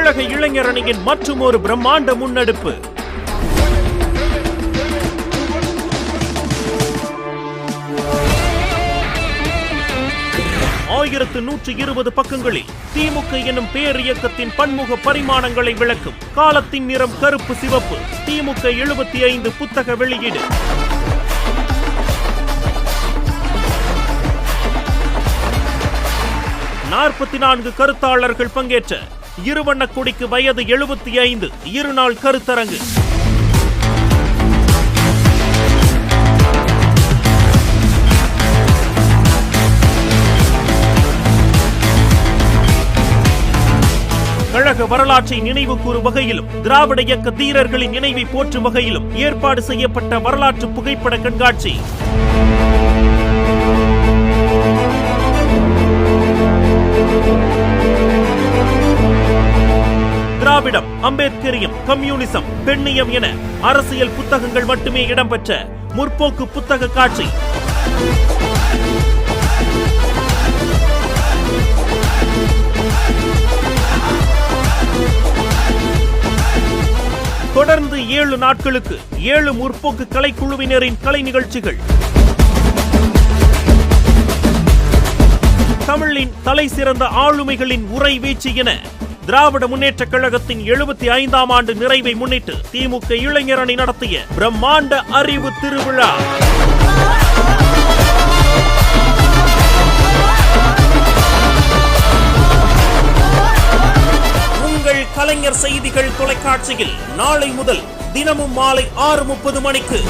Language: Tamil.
கழக இளைஞர் அணியின் மற்றும் ஒரு பிரம்மாண்ட முன்னெடுப்பு. ஆயிரத்து 120 பக்கங்களில் திமுக எனும் பேரியக்கத்தின் பன்முக பரிமாணங்களை விளக்கும் காலத்தின் நிறம் கருப்பு சிவப்பு திமுக 75 புத்தக வெளியீடு. 44 கருத்தாளர்கள் பங்கேற்ற இருவண்ண கொடிக்கு வயது 75 இருநாள் கருத்தரங்கு. கழக வரலாற்றை நினைவு கூறும் வகையிலும் திராவிட இயக்க தீரர்களின் நினைவை போற்றும் வகையிலும் ஏற்பாடு செய்யப்பட்ட வரலாற்று புகைப்பட கண்காட்சி. திராவிடம், அம்பேத்கரியம், கம்யூனிசம், பெண்ணியம் என அரசியல் புத்தகங்கள் மட்டுமே இடம்பெற்ற முற்போக்கு புத்தக காட்சி. தொடர்ந்து 7 நாட்களுக்கு 7 முற்போக்கு கலைக்குழுவினரின் கலை நிகழ்ச்சிகள். தமிழின் தலை சிறந்த ஆளுமைகளின் உரை வீச்சு என திராவிட முன்னேற்ற கழகத்தின் 75ஆம் ஆண்டு நிறைவை முன்னிட்டு திமுக இளைஞர் அணி நடத்திய பிரம்மாண்ட அறிவு திருவிழா. உங்கள் கலைஞர் செய்திகள் தொலைக்காட்சியில் நாளை முதல் தினமும் மாலை 6:30 மணிக்கு